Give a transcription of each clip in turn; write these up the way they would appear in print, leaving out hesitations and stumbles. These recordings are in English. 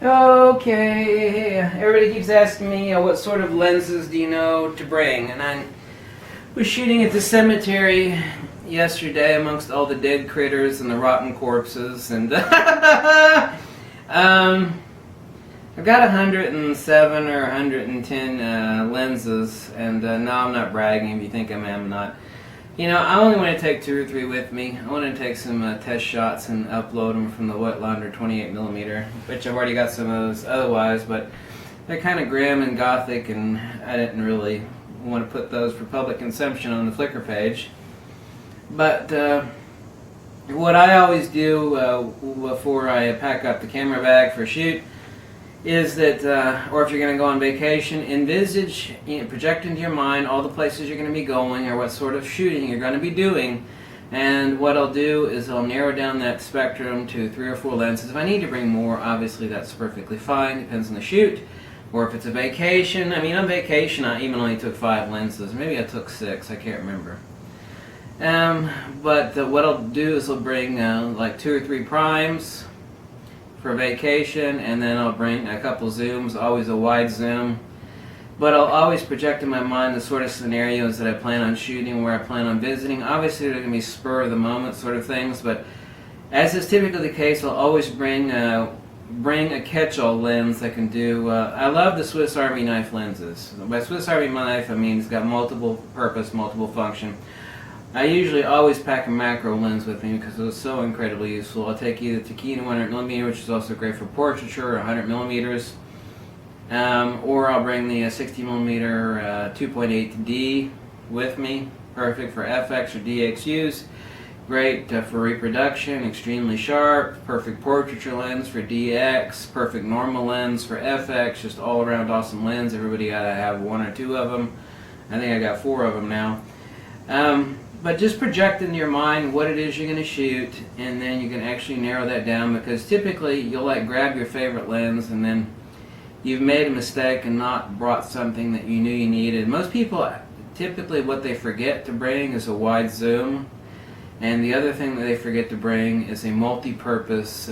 Okay, everybody keeps asking me what sort of lenses do you know to bring, and I was shooting at the cemetery yesterday amongst all the dead critters and the rotten corpses, and I've got 107 or 110 lenses, and no, I'm not bragging. If you think I'm not. You know, I only want to take 2 or 3 with me. I want to take some test shots and upload them from the Wetlander 28mm, which I've already got some of those otherwise, but they're kind of grim and gothic, and I didn't really want to put those for public consumption on the Flickr page. But what I always do before I pack up the camera bag for a shoot is that, or if you're going to go on vacation, envisage, project into your mind all the places you're going to be going or what sort of shooting you're going to be doing. And what I'll do is I'll narrow down that spectrum to 3 or 4 lenses. If I need to bring more, obviously that's perfectly fine. Depends on the shoot. Or if it's a vacation. I mean, on vacation I even only took 5 lenses. Maybe I took 6. I can't remember. But what I'll do is I'll bring like 2 or 3 primes for vacation, and then I'll bring a couple zooms, always a wide zoom. But I'll always project in my mind the sort of scenarios that I plan on shooting, where I plan on visiting. Obviously they're going to be spur of the moment sort of things, but as is typically the case, I'll always bring a catch-all lens that can do. I love the Swiss Army knife lenses. By Swiss Army knife I mean it's got multiple purpose, multiple function. I usually always pack a macro lens with me because it was so incredibly useful. I'll take either Tokina 100mm, which is also great for portraiture, or 100mm, or I'll bring the 60mm 2.8D with me. Perfect for FX or DX use. Great for reproduction, extremely sharp. Perfect portraiture lens for DX. Perfect normal lens for FX. Just all around awesome lens. Everybody gotta have 1 or 2 of them. I think I got 4 of them now. But just project in your mind what it is you're going to shoot, and then you can actually narrow that down, because typically you'll like grab your favorite lens and then you've made a mistake and not brought something that you knew you needed. Most people, typically what they forget to bring is a wide zoom, and the other thing that they forget to bring is a multi-purpose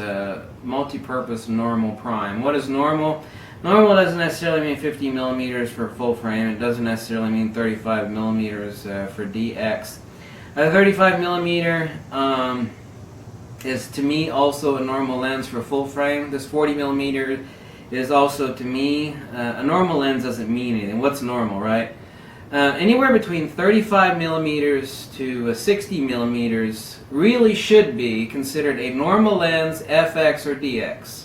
normal prime. What is normal? Normal doesn't necessarily mean 50mm for full frame. It doesn't necessarily mean 35mm for DX. A 35mm is to me also a normal lens for full frame. This 40mm is also to me, a normal lens doesn't mean anything. What's normal, right? Anywhere between 35mm to 60mm really should be considered a normal lens, FX or DX.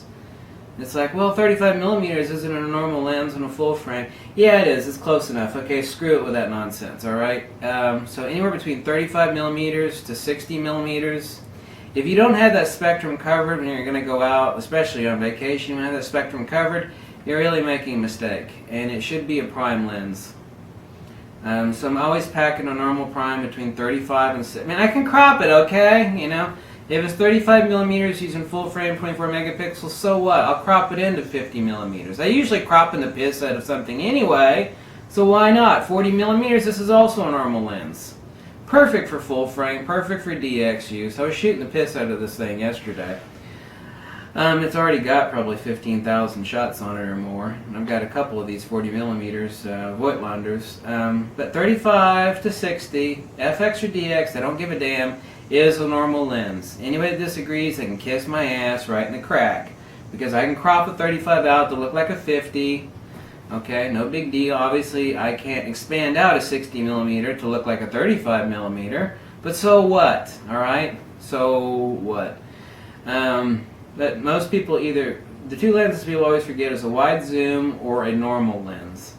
It's like, well, 35mm isn't a normal lens on a full frame. Yeah, it is. It's close enough. Okay, screw it with that nonsense, alright? So anywhere between 35mm to 60mm. If you don't have that spectrum covered when you're going to go out, especially on vacation, you have that spectrum covered, you're really making a mistake. And it should be a prime lens. So I'm always packing a normal prime between 35 and 60. I mean, I can crop it, okay? You know? If it's 35mm using full frame 24 megapixels, so what? I'll crop it into 50mm. I usually crop in the piss out of something anyway, so why not? 40mm, this is also a normal lens. Perfect for full frame, perfect for DX use. I was shooting the piss out of this thing yesterday. It's already got probably 15,000 shots on it or more. And I've got a couple of these 40mm Voigtlanders. But 35 to 60, FX or DX, I don't give a damn, is a normal lens. Anybody that disagrees, they can kiss my ass right in the crack. Because I can crop a 35 out to look like a 50. Okay, no big deal. Obviously, I can't expand out a 60mm to look like a 35mm. But so what? Alright? So what? But most people either, the 2 lenses people always forget is a wide zoom or a normal lens.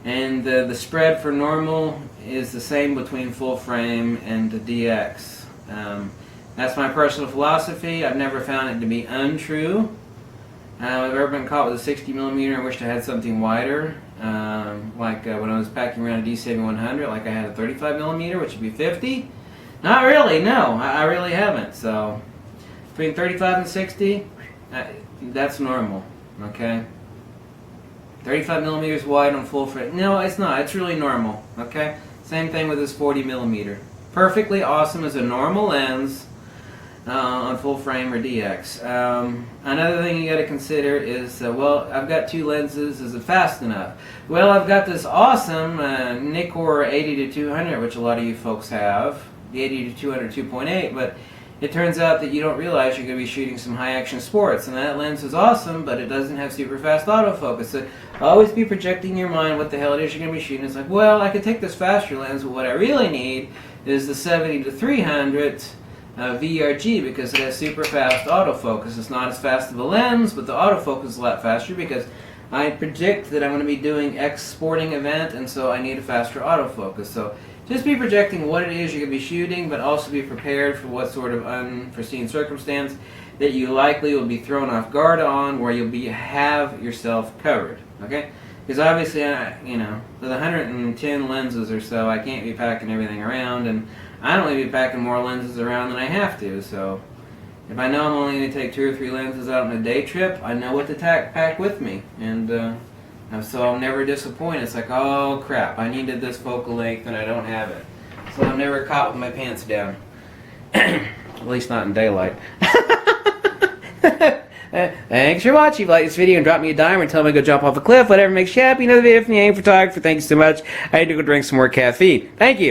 And the spread for normal is the same between full frame and the DX. That's my personal philosophy. I've never found it to be untrue. I've ever been caught with a 60mm and wished I had something wider. Like when I was packing around a D7100, like I had a 35mm, which would be 50. Not really, no. I really haven't. So between 35 and 60, that's normal. Okay? 35mm wide on full frame. No, it's not. It's really normal. Okay? Same thing with this 40mm. Perfectly awesome as a normal lens. on full frame or DX. Another thing you got to consider is, well, I've got 2 lenses. Is it fast enough? Well, I've got this awesome Nikkor 80-200, which a lot of you folks have, the 80-200 2.8, but it turns out that you don't realize you're going to be shooting some high-action sports, and that lens is awesome, but it doesn't have super fast autofocus. So always be projecting in your mind what the hell it is you're going to be shooting. It's like, well, I could take this faster lens, but what I really need is the 70-300 VRG, because it has super fast autofocus. It's not as fast of a lens, but the autofocus is a lot faster because I predict that I'm going to be doing X sporting event, and so I need a faster autofocus. So just be projecting what it is you're going to be shooting, but also be prepared for what sort of unforeseen circumstance that you likely will be thrown off guard on, where you'll have yourself covered. Okay? Because obviously, you know, with 110 lenses or so, I can't be packing everything around, and I don't want to be packing more lenses around than I have to. So if I know I'm only going to take 2 or 3 lenses out on a day trip, I know what to pack with me, and so I'm never disappointed. It's like, oh crap, I needed this focal length and I don't have it. So I'm never caught with my pants down. At least not in daylight. Thanks for watching. If you like this video and drop me a dime or tell me to go jump off a cliff, whatever makes you happy. Another video from the AIM Photographer. Thank you so much. I had to go drink some more caffeine. Thank you.